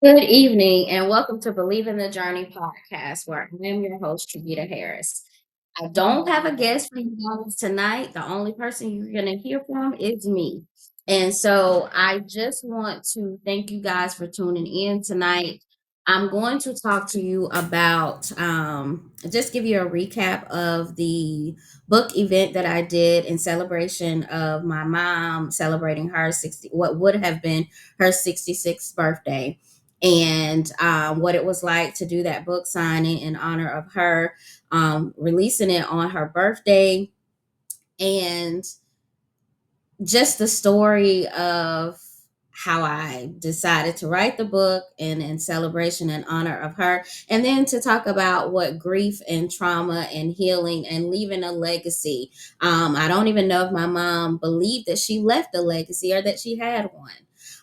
Good evening, and welcome to Believe in the Journey podcast, where I am your host, Triveda Harris. I don't have a guest for you guys tonight. The only person you're going to hear from is me. And so I just want to thank you guys for tuning in tonight. I'm going to talk to you about, just give you a recap of the book event that I did in celebration of my mom celebrating her 60, what would have been her 66th birthday, and what it was like to do that book signing in honor of her, releasing it on her birthday, and just the story of how I decided to write the book and in celebration and honor of her, and then to talk about what grief and trauma and healing and leaving a legacy. I don't even know if my mom believed that she left a legacy or that she had one.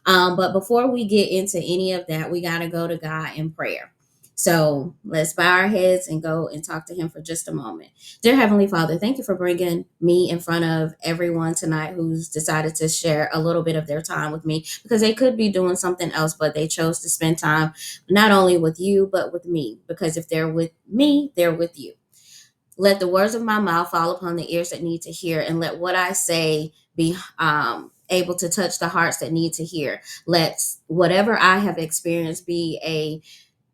But before we get into any of that, we got to go to God in prayer. So let's bow our heads and go and talk to Him for just a moment. Dear Heavenly Father, thank you for bringing me in front of everyone tonight who's decided to share a little bit of their time with me, because they could be doing something else, but they chose to spend time not only with you, but with me. Because if they're with me, they're with you. Let the words of my mouth fall upon the ears that need to hear, and let what I say be able to touch the hearts that need to hear. Let whatever I have experienced be a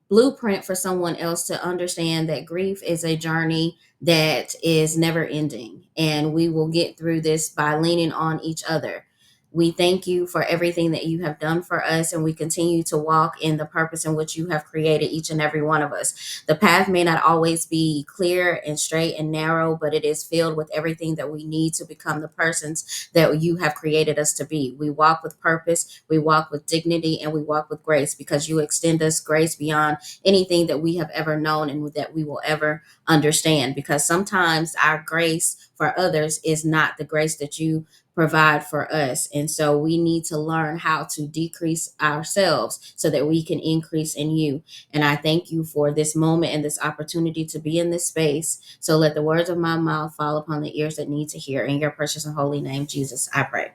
blueprint for someone else to understand that grief is a journey that is never ending, and we will get through this by leaning on each other. We thank you for everything that you have done for us, and we continue to walk in the purpose in which you have created each and every one of us. The path may not always be clear and straight and narrow, but it is filled with everything that we need to become the persons that you have created us to be. We walk with purpose, we walk with dignity, and we walk with grace, because you extend us grace beyond anything that we have ever known and that we will ever understand. Because sometimes our grace for others is not the grace that you provide for us. And so we need to learn how to decrease ourselves so that we can increase in you. And I thank you for this moment and this opportunity to be in this space. So let the words of my mouth fall upon the ears that need to hear. In your precious and holy name, Jesus, I pray.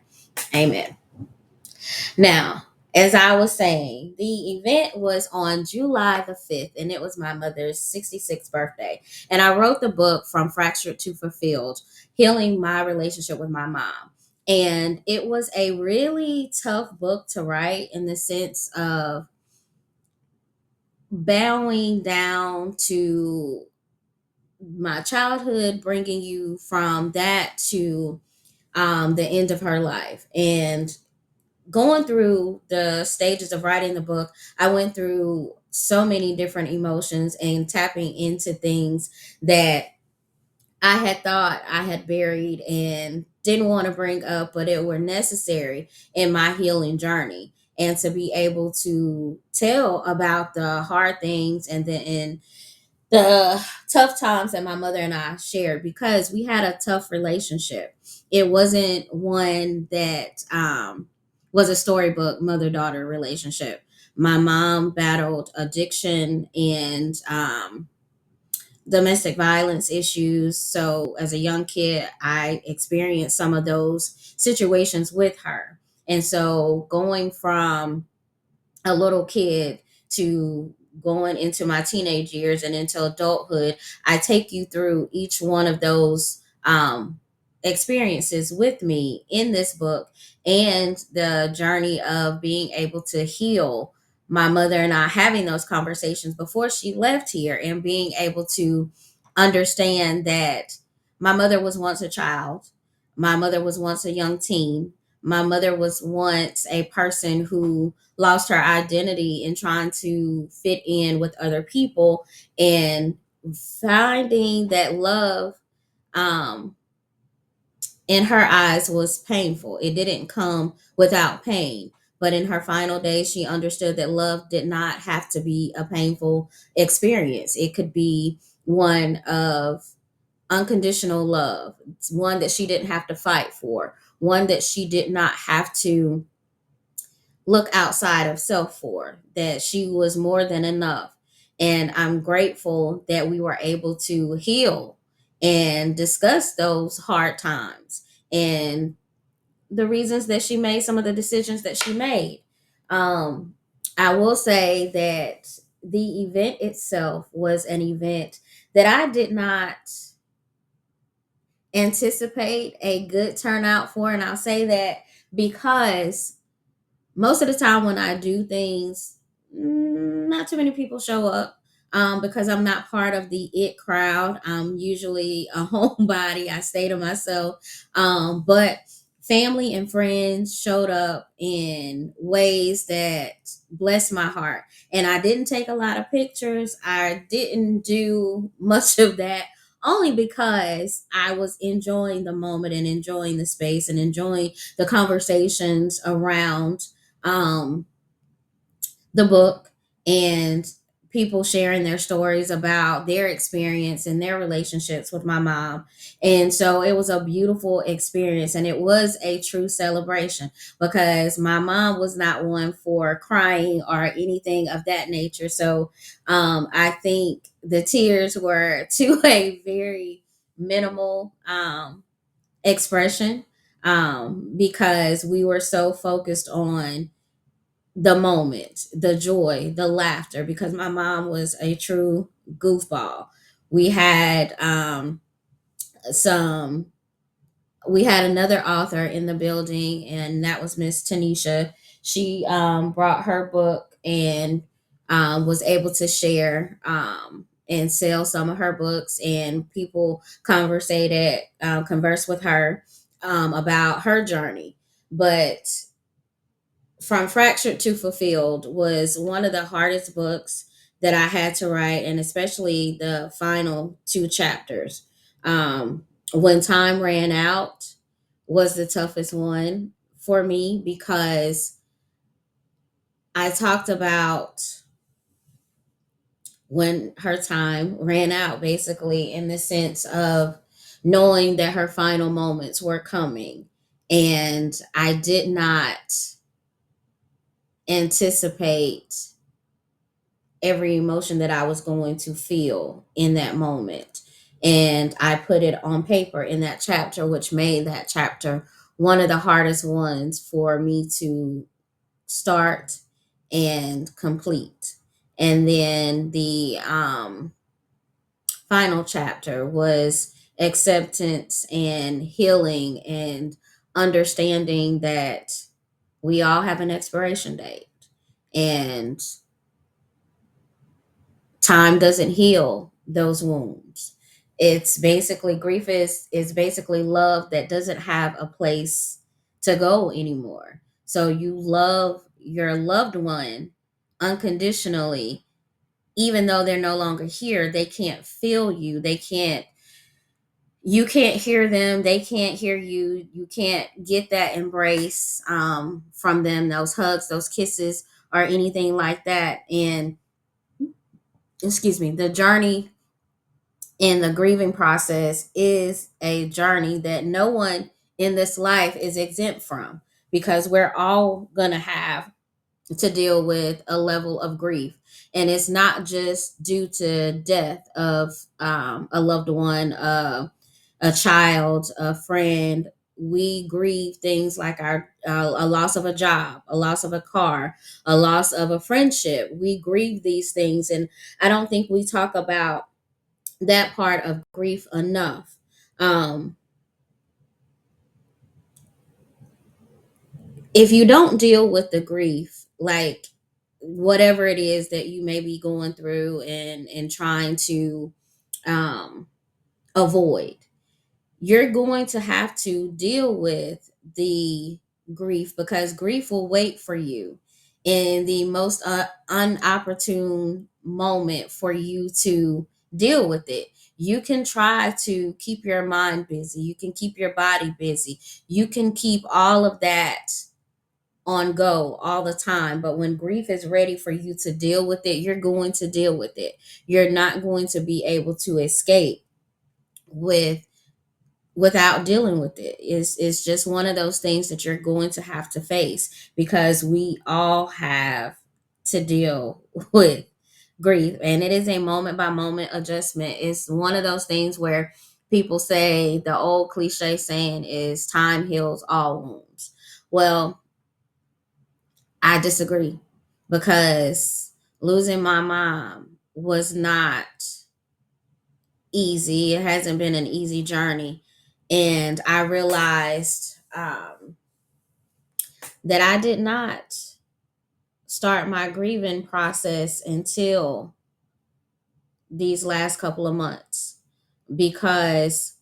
Amen. Now, as I was saying, the event was on July the 5th, and it was my mother's 66th birthday. And I wrote the book From Fractured to Fulfilled, Healing My Relationship with My Mom. And it was a really tough book to write, in the sense of bowing down to my childhood, bringing you from that to the end of her life. And going through the stages of writing the book, I went through so many different emotions and tapping into things that I had thought I had buried and didn't want to bring up, but it were necessary in my healing journey. And to be able to tell about the hard things and the tough times that my mother and I shared, because we had a tough relationship. It wasn't one that was a storybook mother daughter relationship. My mom battled addiction and domestic violence issues. So as a young kid, I experienced some of those situations with her. And so going from a little kid to going into my teenage years and into adulthood, I take you through each one of those experiences with me in this book, and the journey of being able to heal my mother and I, having those conversations before she left here, and being able to understand that my mother was once a child. My mother was once a young teen. My mother was once a person who lost her identity in trying to fit in with other people and finding that love, um, in her eyes, was painful. It didn't come without pain. But in her final days, she understood that love did not have to be a painful experience. It could be one of unconditional love. It's one that she didn't have to fight for, one that she did not have to look outside of self for, that she was more than enough. And I'm grateful that we were able to heal and discuss those hard times and the reasons that she made some of the decisions that she made. Um, I will say that the event itself was an event that I did not anticipate a good turnout for. And I'll say that because most of the time when I do things, not too many people show up, because I'm not part of the it crowd. I'm usually a homebody. I stay to myself. But family and friends showed up in ways that blessed my heart. And I didn't take a lot of pictures. I didn't do much of that only because I was enjoying the moment and enjoying the space and enjoying the conversations around, um, the book, and people sharing their stories about their experience and their relationships with my mom. And so it was a beautiful experience and it was a true celebration because my mom was not one for crying or anything of that nature. So I think the tears were to a very minimal expression, because we were so focused on the moment, the joy, the laughter, because my mom was a true goofball. We had some we had another author in the building, and that was Miss Tanisha. She brought her book and was able to share and sell some of her books, and people conversed with her about her journey. But From Fractured to Fulfilled was one of the hardest books that I had to write, and especially the final two chapters. When Time Ran Out was the toughest one for me because I talked about when her time ran out, basically, in the sense of knowing that her final moments were coming. And I did not anticipate every emotion that I was going to feel in that moment. And I put it on paper in that chapter, which made that chapter one of the hardest ones for me to start and complete. And then the final chapter was acceptance and healing and understanding that we all have an expiration date. And time doesn't heal those wounds. It's basically grief is basically love that doesn't have a place to go anymore. So you love your loved one unconditionally, even though they're no longer here. They can't feel you. You can't hear them. They can't hear you. You can't get that embrace from them, those hugs, those kisses, or anything like that. And excuse me, the journey in the grieving process is a journey that no one in this life is exempt from, because we're all going to have to deal with a level of grief. And it's not just due to death of a loved one, a child, a friend. We grieve things like a loss of a job, a loss of a car, a loss of a friendship. We grieve these things, and I don't think we talk about that part of grief enough. Um, if you don't deal with the grief, like whatever it is that you may be going through and trying to um, avoid, you're going to have to deal with the grief, because grief will wait for you in the most unopportune moment for you to deal with it. You can try to keep your mind busy, you can keep your body busy, you can keep all of that on go all the time. But when grief is ready for you to deal with it, you're going to deal with it. You're not going to be able to escape with without dealing with it. It's just one of those things that you're going to have to face, because we all have to deal with grief, and it is a moment by moment adjustment. It's one of those things where people say, the old cliche saying is, time heals all wounds. Well, I disagree, because losing my mom was not easy. It hasn't been an easy journey. And I realized that I did not start my grieving process until these last couple of months, because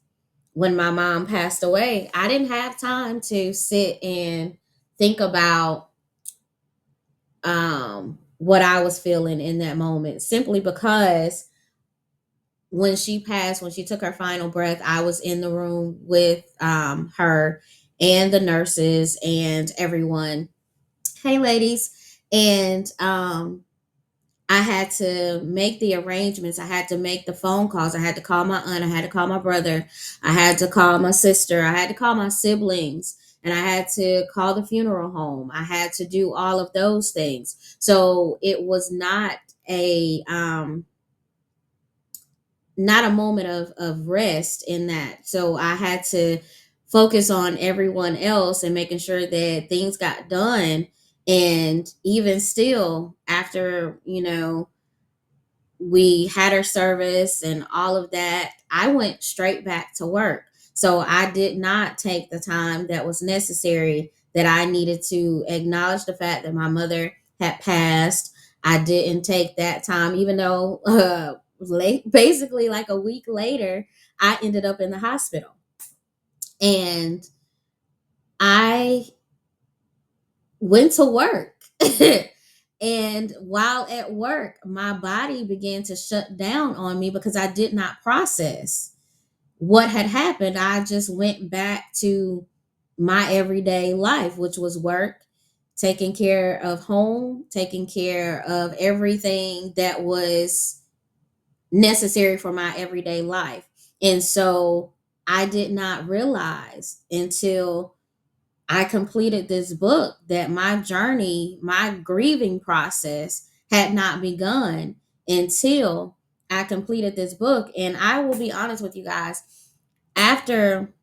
when my mom passed away, I didn't have time to sit and think about what I was feeling in that moment, simply because when she passed, when she took her final breath, I was in the room with her and the nurses and everyone. Hey, ladies. And I had to make the arrangements. I had to make the phone calls. I had to call my aunt. I had to call my brother. I had to call my sister. I had to call my siblings. And I had to call the funeral home. I had to do all of those things. So it was not a moment of rest in that. So I had to focus on everyone else and making sure that things got done. And even still, after, we had our service and all of that, I went straight back to work. So I did not take the time that was necessary, that I needed to acknowledge the fact that my mother had passed. I didn't take that time, even though basically like a week later, I ended up in the hospital. And I went to work. And while at work, my body began to shut down on me because I did not process what had happened. I just went back to my everyday life, which was work, taking care of home, taking care of everything that was necessary for my everyday life. And so I did not realize until I completed this book that my journey, my grieving process had not begun until I completed this book. And I will be honest with you guys, after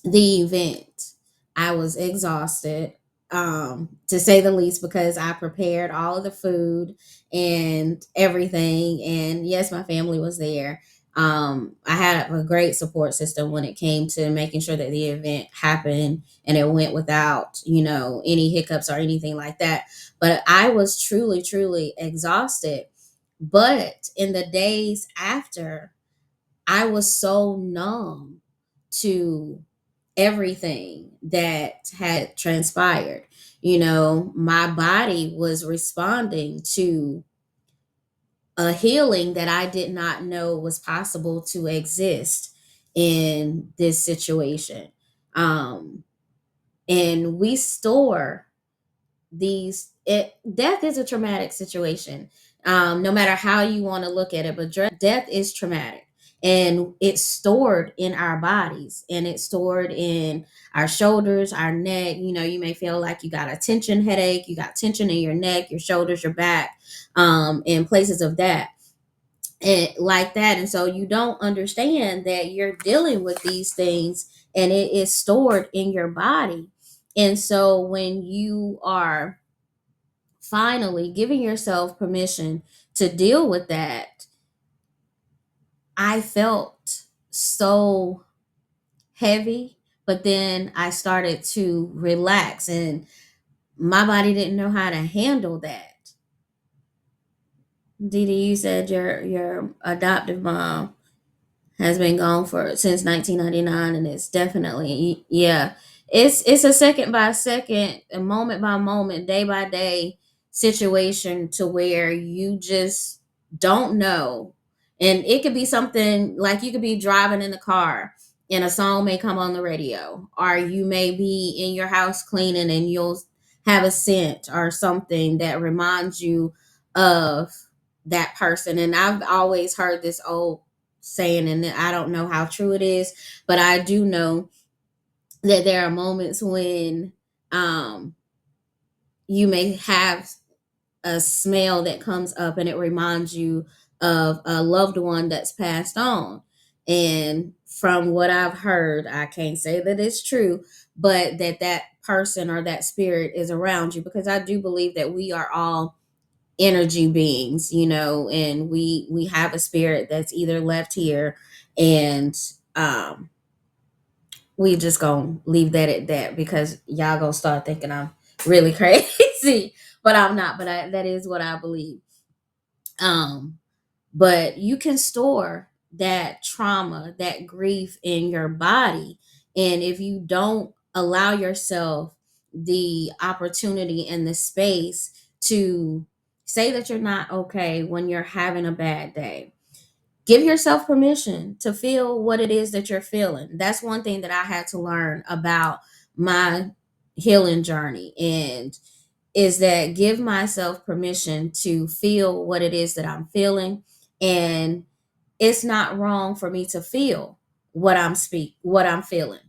the event, I was exhausted, to say the least, because I prepared all of the food and everything. And yes, my family was there. I had a great support system when it came to making sure that the event happened and it went without, any hiccups or anything like that. But I was truly, truly exhausted. But in the days after, I was so numb to everything that had transpired. My body was responding to a healing that I did not know was possible to exist in this situation. Um, and we store death is a traumatic situation, no matter how you want to look at it, but death is traumatic, and it's stored in our bodies, and it's stored in our shoulders, our neck. You may feel like you got a tension headache, you got tension in your neck, your shoulders, your back, and places of that, and like that. And so you don't understand that you're dealing with these things, and it is stored in your body. And so when you are finally giving yourself permission to deal with that, I felt so heavy, but then I started to relax, and my body didn't know how to handle that. Didi, you said your adoptive mom has been gone for since 1999, and it's definitely, yeah, it's a second by second, a moment by moment, day by day situation to where you just don't know. And it could be something like you could be driving in the car and a song may come on the radio, or you may be in your house cleaning and you'll have a scent or something that reminds you of that person. And I've always heard this old saying, and I don't know how true it is, but I do know that there are moments when um, you may have a smell that comes up and it reminds you of a loved one that's passed on. And from what I've heard, I can't say that it's true, but that person or that spirit is around you, because I do believe that we are all energy beings, and we have a spirit that's either left here, and um we just gonna leave that at that, because y'all gonna start thinking I'm really crazy, but I'm not. But that is what I believe. um but you can store that trauma, that grief in your body, and if you don't allow yourself the opportunity and the space to say that you're not okay when you're having a bad day, give yourself permission to feel what it is that you're feeling. That's one thing that I had to learn about my healing journey, and is that give myself permission to feel what it is that I'm feeling. And it's not wrong for me to feel what I'm feeling,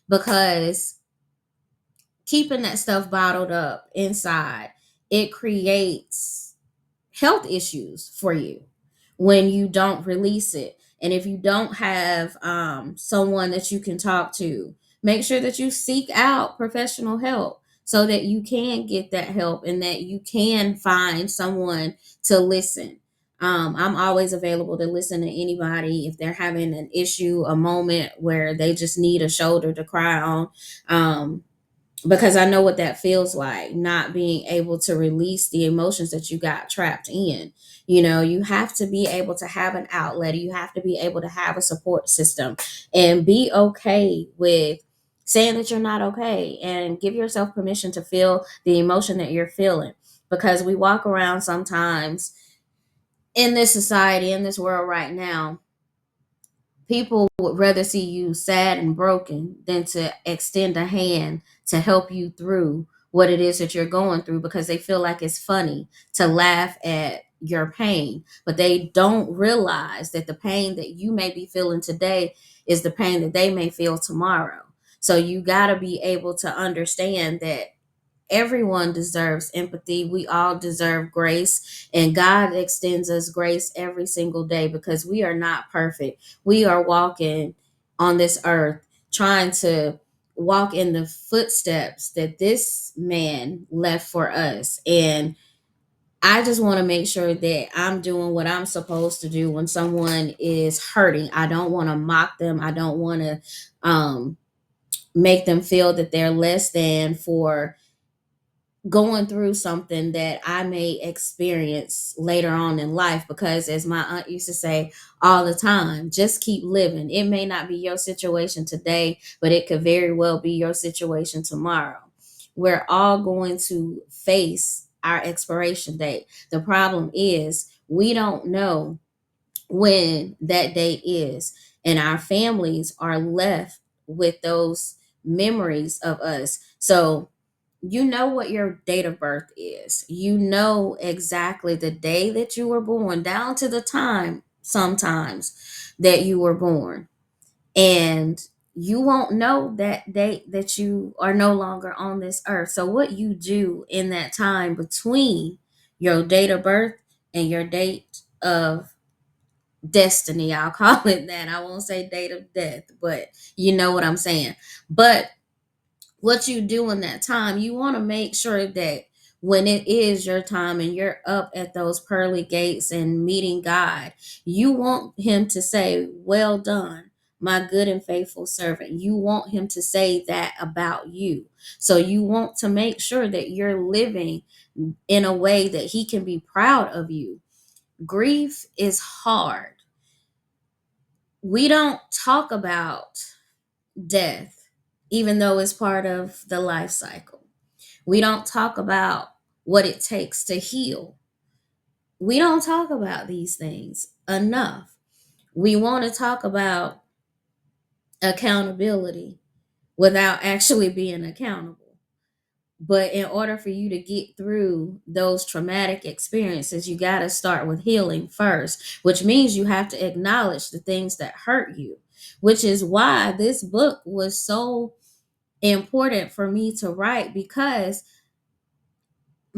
because keeping that stuff bottled up inside, it creates health issues for you when you don't release it. And if you don't have someone that you can talk to, make sure that you seek out professional help so that you can get that help and that you can find someone to listen. I'm always available to listen to anybody if they're having an issue, a moment where they just need a shoulder to cry on. Because I know what that feels like, not being able to release the emotions that you got trapped in. You have to be able to have an outlet. You have to be able to have a support system and be okay with saying that you're not okay, and give yourself permission to feel the emotion that you're feeling, because we walk around sometimes in this society, in this world right now, people would rather see you sad and broken than to extend a hand to help you through what it is that you're going through, because they feel like it's funny to laugh at your pain. But they don't realize that the pain that you may be feeling today is the pain that they may feel tomorrow. So you got to be able to understand that everyone deserves empathy. We all deserve grace, and God extends us grace every single day, because we are not perfect. We are walking on this earth trying to walk in the footsteps that this man left for us. And I just want to make sure that I'm doing what I'm supposed to do when someone is hurting. I don't want to mock them. I don't want to make them feel that they're less than for going through something that I may experience later on in life. Because, as my aunt used to say all the time, just keep living. It may not be your situation today, but it could very well be your situation tomorrow. We're all going to face our expiration date. The problem is, we don't know when that date is, and our families are left with those memories of us. So, you know what your date of birth is. You know exactly the day that you were born, down to the time sometimes that you were born. And you won't know that date that you are no longer on this earth. So, what you do in that time between your date of birth and your date of destiny, I'll call it that. I won't say date of death, but you know what I'm saying. But what you do in that time, you want to make sure that when it is your time and you're up at those pearly gates and meeting God, you want him to say, "Well done, my good and faithful servant." You want him to say that about you. So you want to make sure that you're living in a way that he can be proud of you. Grief is hard. We don't talk about death, even though it's part of the life cycle. We don't talk about what it takes to heal. We don't talk about these things enough. We want to talk about accountability without actually being accountable. But in order for you to get through those traumatic experiences, you got to start with healing first, which means you have to acknowledge the things that hurt you, which is why this book was so important for me to write, because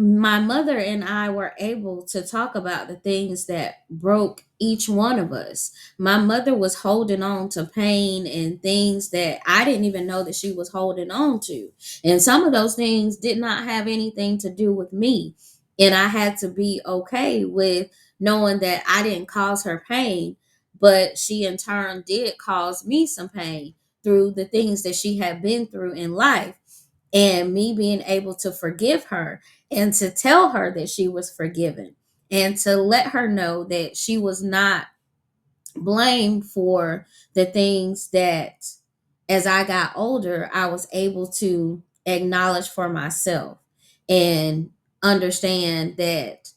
my mother and I were able to talk about the things that broke each one of us. My mother was holding on to pain and things that I didn't even know that she was holding on to. And some of those things did not have anything to do with me. And I had to be okay with knowing that I didn't cause her pain, but she in turn did cause me some pain through the things that she had been through in life, and me being able to forgive her and to tell her that she was forgiven and to let her know that she was not blamed for the things that, as I got older, I was able to acknowledge for myself and understand that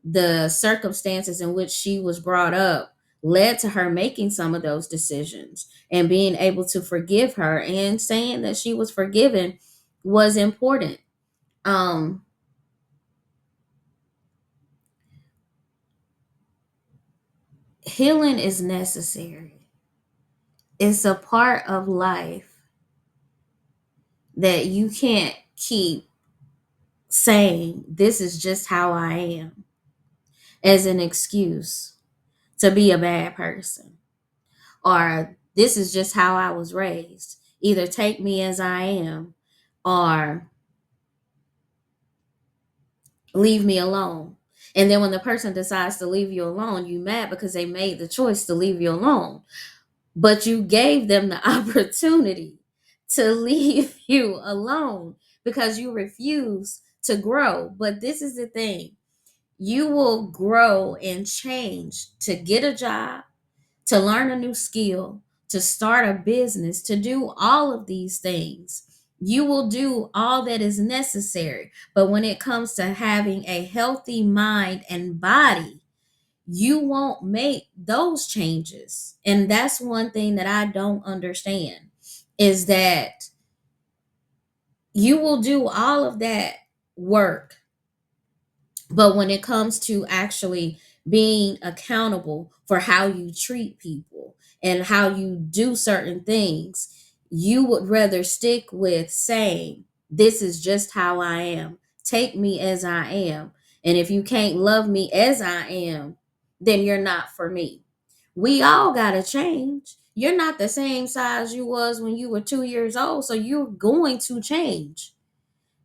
the circumstances in which she was brought up led to her making some of those decisions, and being able to forgive her and saying that she was forgiven was important. um Healing is necessary. It's a part of life that you can't keep saying this is just how I am as an excuse to be a bad person, or this is just how I was raised. Either take me as I am or leave me alone. And then when the person decides to leave you alone, you mad because they made the choice to leave you alone. But you gave them the opportunity to leave you alone because you refuse to grow. But this is the thing: you will grow and change to get a job, to learn a new skill, to start a business, to do all of these things. You will do all that is necessary. But when it comes to having a healthy mind and body, you won't make those changes. And that's one thing that I don't understand, is that you will do all of that work, but when it comes to actually being accountable for how you treat people and how you do certain things, you would rather stick with saying, this is just how I am. Take me as I am. And if you can't love me as I am, then you're not for me. We all got to change. You're not the same size you was when you were 2 years old, so you're going to change,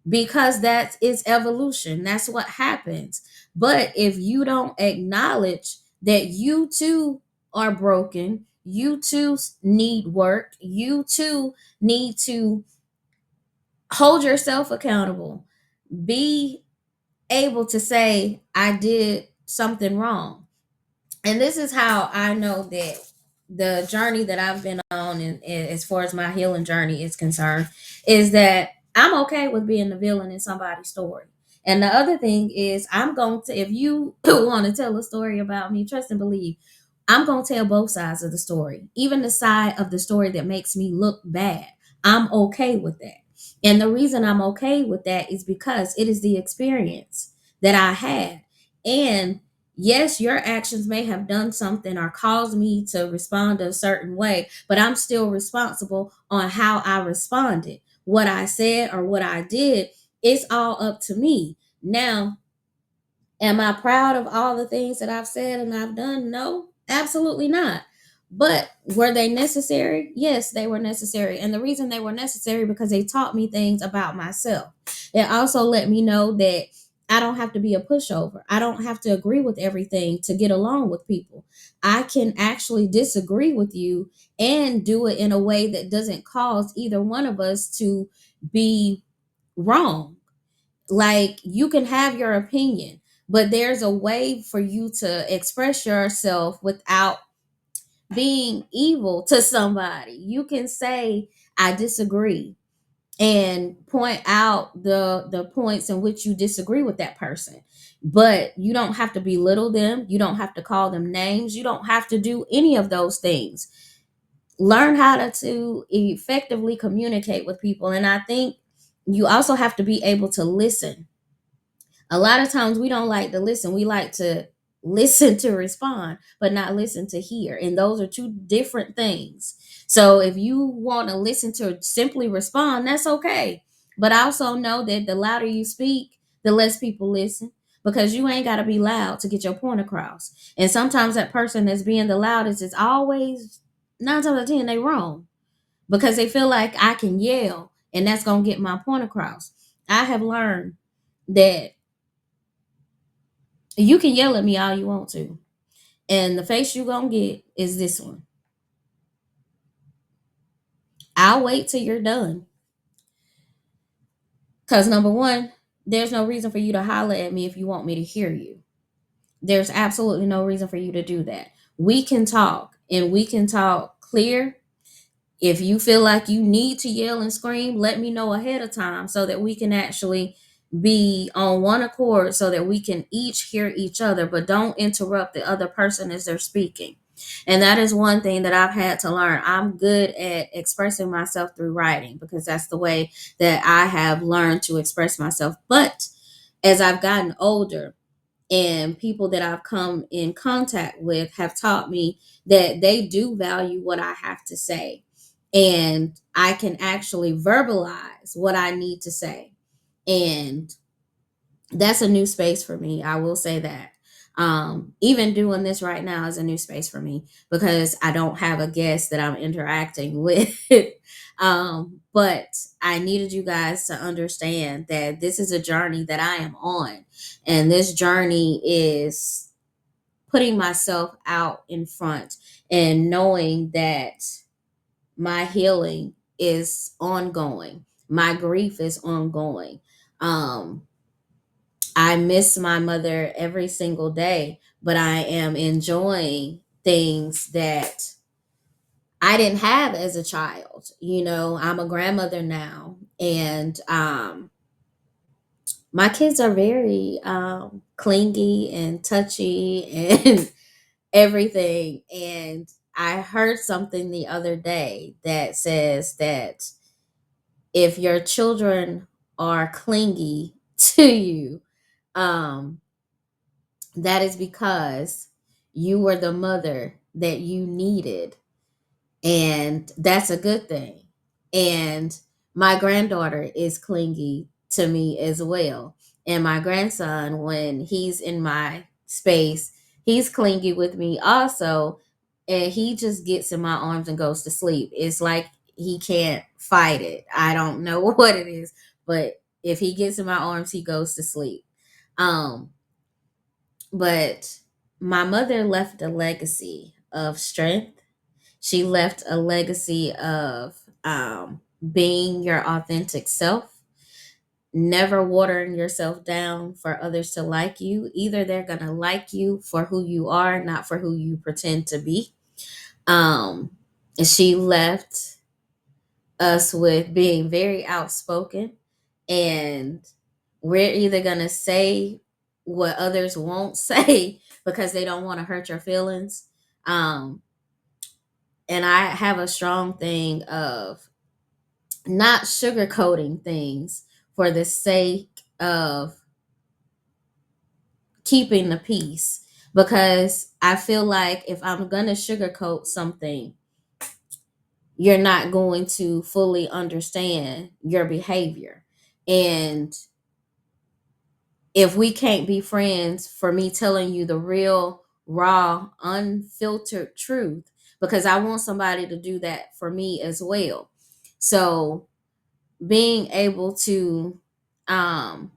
because that is evolution. That's what happens. But if you don't acknowledge that you too are broken, you too need work, you too need to hold yourself accountable, be able to say, I did something wrong. And this is how I know that the journey that I've been on, and as far as my healing journey is concerned, is that I'm okay with being the villain in somebody's story. And the other thing is, I'm going to, if you want to tell a story about me, trust and believe, I'm going to tell both sides of the story, even the side of the story that makes me look bad. I'm okay with that. And the reason I'm okay with that is because it is the experience that I had. And yes, your actions may have done something or caused me to respond a certain way, but I'm still responsible on how I responded. What I said or what I did, it's all up to me. Now, am I proud of all the things that I've said and I've done? No, absolutely not. But were they necessary? Yes, they were necessary. And the reason they were necessary, because they taught me things about myself. It also let me know that I don't have to be a pushover. I don't have to agree with everything to get along with people. I can actually disagree with you and do it in a way that doesn't cause either one of us to be wrong. Like, you can have your opinion, but there's a way for you to express yourself without being evil to somebody. You can say, I disagree, and point out the points in which you disagree with that person. But you don't have to belittle them. You don't have to call them names. You don't have to do any of those things. Learn how to effectively communicate with people. And I think you also have to be able to listen. A lot of times we don't like to listen. We like to listen to respond, but not listen to hear. And those are two different things. So if you want to listen to simply respond, that's okay. But also know that the louder you speak, the less people listen, because you ain't got to be loud to get your point across. And sometimes that person that's being the loudest is always, 9 times out of 10, they wrong, because they feel like I can yell and that's going to get my point across. I have learned that you can yell at me all you want to, and the face you gonna get is this one. I'll wait till you're done. Cause number one, there's no reason for you to holler at me if you want me to hear you. There's absolutely no reason for you to do that. We can talk, and we can talk clear. If you feel like you need to yell and scream, let me know ahead of time so that we can actually be on one accord, so that we can each hear each other, but don't interrupt the other person as they're speaking. And that is one thing that I've had to learn. I'm good at expressing myself through writing, because that's the way that I have learned to express myself. But as I've gotten older, and people that I've come in contact with have taught me that they do value what I have to say. And I can actually verbalize what I need to say. And that's a new space for me. I will say that. Even doing this right now is a new space for me, because I don't have a guest that I'm interacting with. But I needed you guys to understand that this is a journey that I am on. And this journey is putting myself out in front and knowing that my healing is ongoing, my grief is ongoing. Um, I miss my mother every single day, but I am enjoying things that I didn't have as a child. You know, I'm a grandmother now, and my kids are very clingy and touchy and everything. And I heard something the other day that says that if your children are clingy to you, um, that is because you were the mother that you needed, and that's a good thing. And my granddaughter is clingy to me as well, and my grandson, when he's in my space, he's clingy with me also, and he just gets in my arms and goes to sleep. It's like he can't fight it. I don't know what it is, but if he gets in my arms, he goes to sleep. um but my mother left a legacy of strength. She left a legacy of being your authentic self, never watering yourself down for others to like you. Either they're going to like you for who you are, not for who you pretend to be. And she left us with being very outspoken, and we're either going to say what others won't say because they don't want to hurt your feelings. Um, and I have a strong thing of not sugarcoating things for the sake of keeping the peace, because I feel like if I'm going to sugarcoat something, you're not going to fully understand your behavior. And if we can't be friends for me telling you the real, raw, unfiltered truth, because I want somebody to do that for me as well. So being able to um,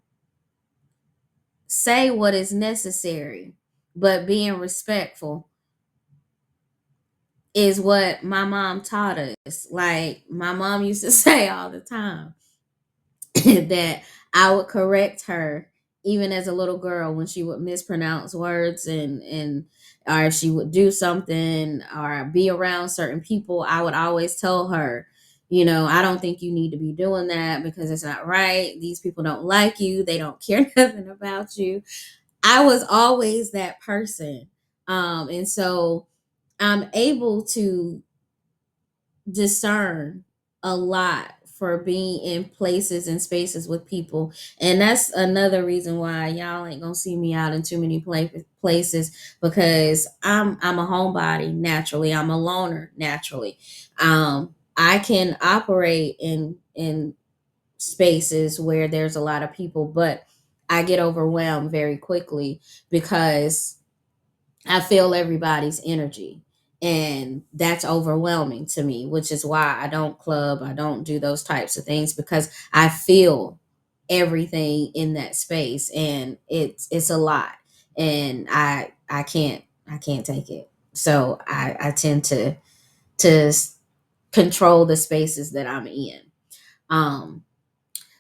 say what is necessary, but being respectful, is what my mom taught us. Like my mom used to say all the time that I would correct her even as a little girl when she would mispronounce words and or if she would do something or be around certain people, I would always tell her, I don't think you need to be doing that because it's not right. These people don't like you, they don't care nothing about you. I was always that person. And so I'm able to discern a lot for being in places and spaces with people. And that's another reason why y'all ain't gonna see me out in too many places, because I'm a homebody naturally. I'm a loner naturally. I can operate in spaces where there's a lot of people, but I get overwhelmed very quickly because I feel everybody's energy. And that's overwhelming to me, which is why I don't club, I don't do those types of things, because I feel everything in that space, and it's a lot. And I can't take it. So I tend to control the spaces that I'm in. Um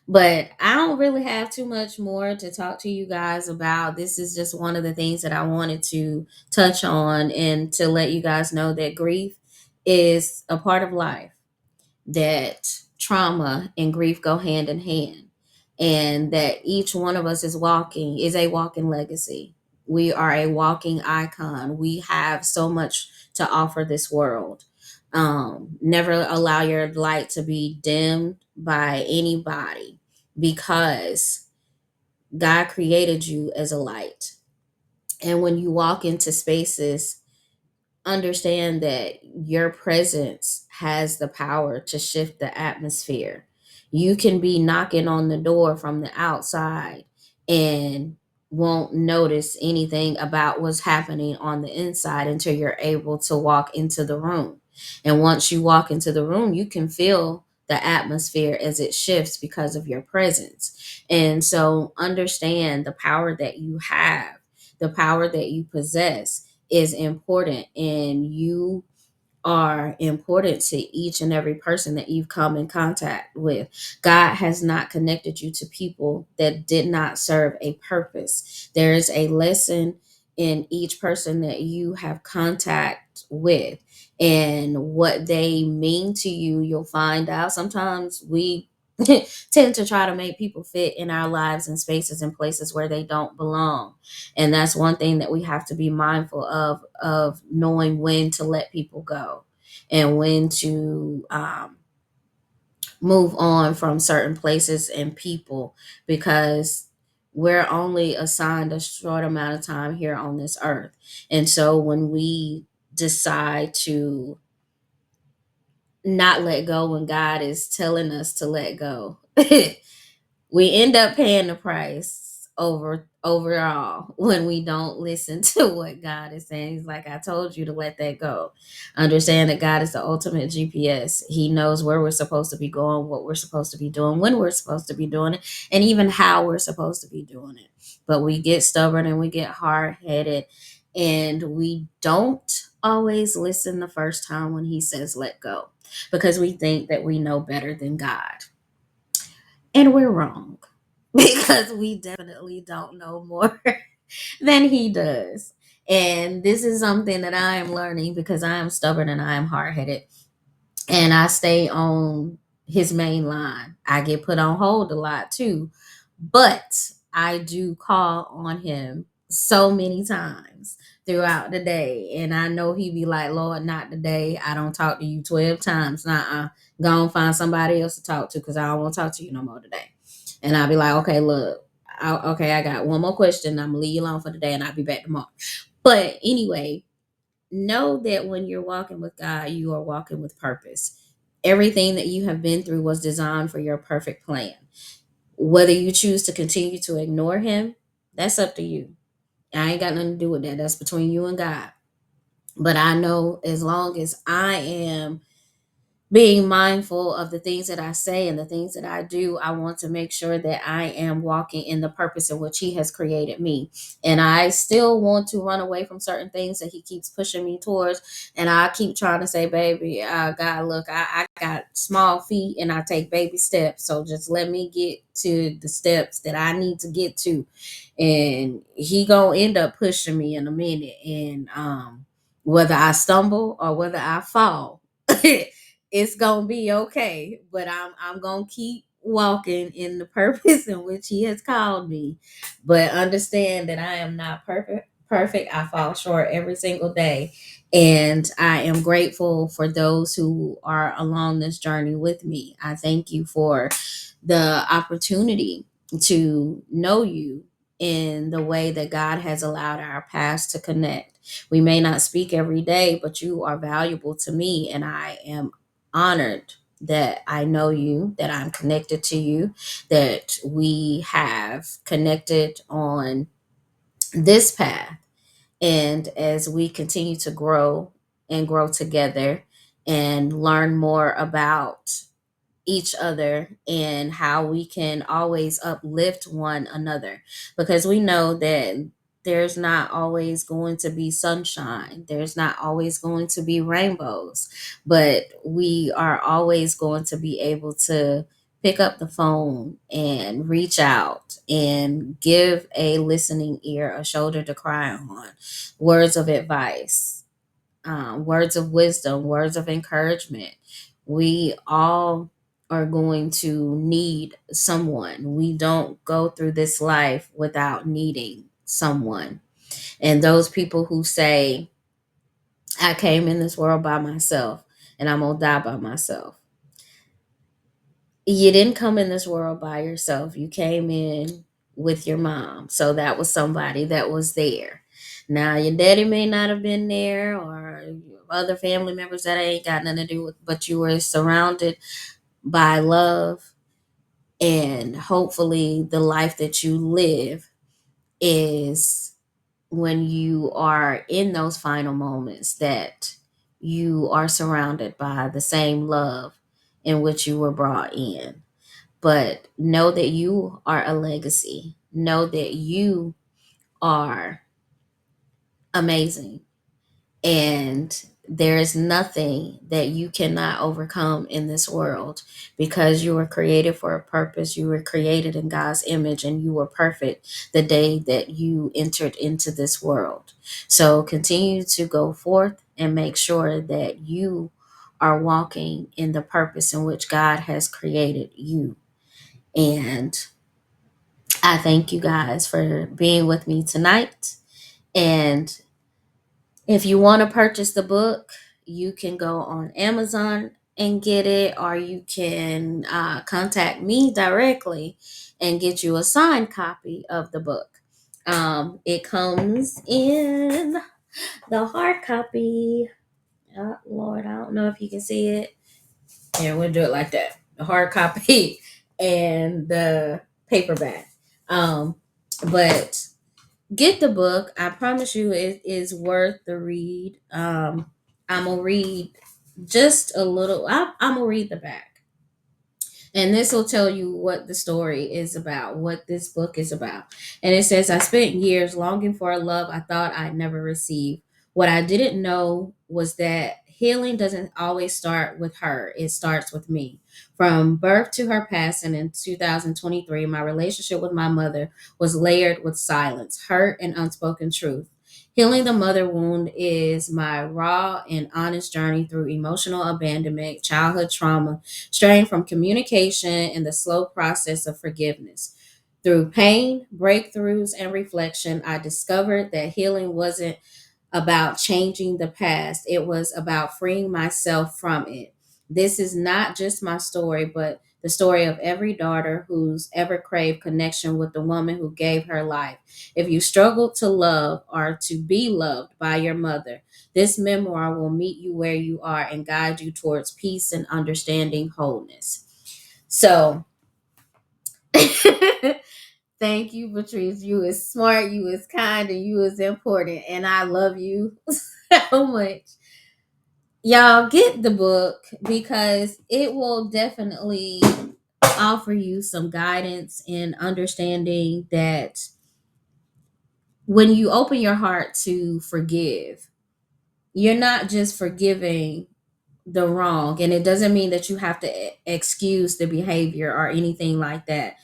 but I don't really have too much more to talk to you guys about. This is just one of the things that I wanted to touch on, and to let you guys know that grief is a part of life, that trauma and grief go hand in hand, and that each one of us is a walking legacy. We are a walking icon. We have so much to offer this world. Never allow your light to be dimmed by anybody, because God created you as a light. And when you walk into spaces, understand that your presence has the power to shift the atmosphere. You can be knocking on the door from the outside and won't notice anything about what's happening on the inside until you're able to walk into the room. And once you walk into the room, you can feel the atmosphere as it shifts because of your presence. And so understand the power that you have, the power that you possess is important, and you are important to each and every person that you've come in contact with. God has not connected you to people that did not serve a purpose. There is a lesson in each person that you have contact with, and what they mean to you. You'll find out sometimes we tend to try to make people fit in our lives and spaces and places where they don't belong. And that's one thing that we have to be mindful of knowing when to let people go, and when to move on from certain places and people, because we're only assigned a short amount of time here on this earth. And so when we decide to not let go when God is telling us to let go, we end up paying the price overall when we don't listen to what God is saying. He's like, I told you to let that go. Understand that God is the ultimate GPS. He knows where we're supposed to be going, what we're supposed to be doing, when we're supposed to be doing it, and even how we're supposed to be doing it. But we get stubborn and we get hard headed, and we don't always listen the first time when He says let go, because we think that we know better than God. And we're wrong, because we definitely don't know more than He does. And this is something that I am learning, because I am stubborn and I am hard headed, and I stay on His main line. I get put on hold a lot too, but I do call on Him so many times throughout the day. And I know He be like, Lord, not today. I don't talk to you 12 times. Nah, go and find somebody else to talk to, because I don't want to talk to you no more today. And I'll be like, okay, look, okay, I got one more question. I'm going to leave you alone for today, and I'll be back tomorrow. But anyway, know that when you're walking with God, you are walking with purpose. Everything that you have been through was designed for your perfect plan. Whether you choose to continue to ignore Him, that's up to you. I ain't got nothing to do with that. That's between you and God. But I know as long as I am being mindful of the things that I say and the things that I do, I want to make sure that I am walking in the purpose in which He has created me. And I still want to run away from certain things that He keeps pushing me towards. And I keep trying to say, baby, God, look, I got small feet and I take baby steps. So just let me get to the steps that I need to get to. And He gonna end up pushing me in a minute. And whether I stumble or whether I fall, it's gonna be okay. But I'm gonna keep walking in the purpose in which He has called me. But understand that I am not perfect. Perfect. I fall short every single day. And I am grateful for those who are along this journey with me. I thank you for the opportunity to know you in the way that God has allowed our paths to connect. We may not speak every day, but you are valuable to me, and I am honored that I know you, that I'm connected to you, that we have connected on this path. And as we continue to grow and grow together and learn more about each other and how we can always uplift one another, because we know that there's not always going to be sunshine, there's not always going to be rainbows, but we are always going to be able to pick up the phone and reach out and give a listening ear, a shoulder to cry on, words of advice, words of wisdom, words of encouragement. We all are going to need someone. We don't go through this life without needing someone. And those people who say, I came in this world by myself and I'm going to die by myself. You didn't come in this world by yourself. You came in with your mom. So that was somebody that was there. Now, your daddy may not have been there, or other family members that ain't got nothing to do with, but you were surrounded by love. And hopefully, the life that you live is when you are in those final moments that you are surrounded by the same love in which you were brought in. But know that you are a legacy. Know that you are amazing. And there is nothing that you cannot overcome in this world, because you were created for a purpose. You were created in God's image and you were perfect the day that you entered into this world. So continue to go forth and make sure that you are walking in the purpose in which God has created you. And I thank you guys for being with me tonight. And if you want to purchase the book, you can go on Amazon and get it, or you can contact me directly and get you a signed copy of the book. It comes in the hard copy. Oh, Lord, I don't know if you can see it. Yeah, we'll do it like that. The hard copy and the paperback. But get the book. I promise you it is worth the read. I'm gonna read just a little. I'm gonna read the back. And this will tell you what the story is about, what this book is about. And it says, I spent years longing for a love I thought I'd never receive. What I didn't know was that healing doesn't always start with her, it starts with me. From birth to her passing in 2023, my relationship with my mother was layered with silence, hurt, and unspoken truth. Healing the mother wound is my raw and honest journey through emotional abandonment, childhood trauma, straying from communication, and the slow process of forgiveness. Through pain, breakthroughs, and reflection, I discovered that healing wasn't about changing the past, it was about freeing myself from it. This is not just my story, but the story of every daughter who's ever craved connection with the woman who gave her life. If you struggle to love or to be loved by your mother, this memoir will meet you where you are and guide you towards peace and understanding wholeness. So, thank you, Patrice. You is smart, you is kind, and you is important. And I love you so much. Y'all get the book because it will definitely offer you some guidance in understanding that when you open your heart to forgive, you're not just forgiving the wrong. And it doesn't mean that you have to excuse the behavior or anything like that.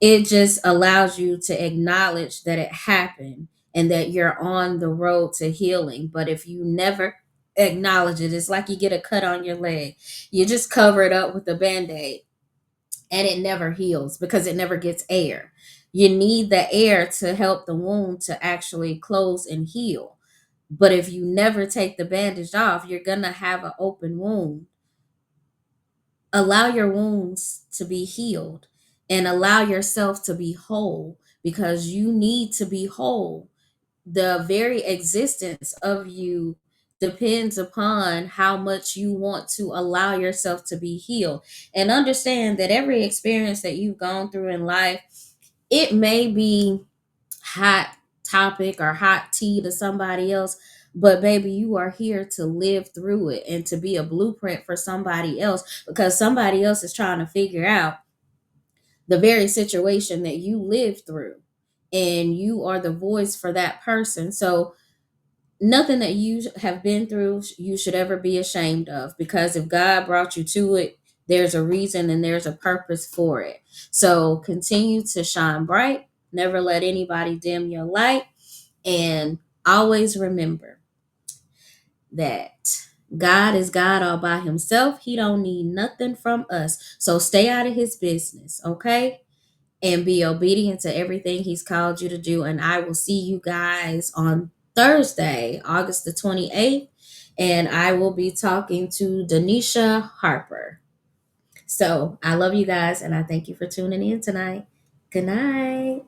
It just allows you to acknowledge that it happened and that you're on the road to healing. But if you never acknowledge it, it's like you get a cut on your leg. You just cover it up with a band-aid and it never heals because it never gets air. You need the air to help the wound to actually close and heal. But if you never take the bandage off, you're going to have an open wound. Allow your wounds to be healed and allow yourself to be whole because you need to be whole. The very existence of you depends upon how much you want to allow yourself to be healed. And understand that every experience that you've gone through in life, it may be hot topic or hot tea to somebody else, but baby, you are here to live through it and to be a blueprint for somebody else because somebody else is trying to figure out the very situation that you lived through, and you are the voice for that person. So nothing that you have been through you should ever be ashamed of, because if God brought you to it, there's a reason and there's a purpose for it. So continue to shine bright, never let anybody dim your light, and always remember that God is God all by himself. He don't need nothing from us. So stay out of his business, okay? And be obedient to everything he's called you to do. And I will see you guys on Thursday, August the 28th. And I will be talking to Denisha Harper. So I love you guys and I thank you for tuning in tonight. Good night.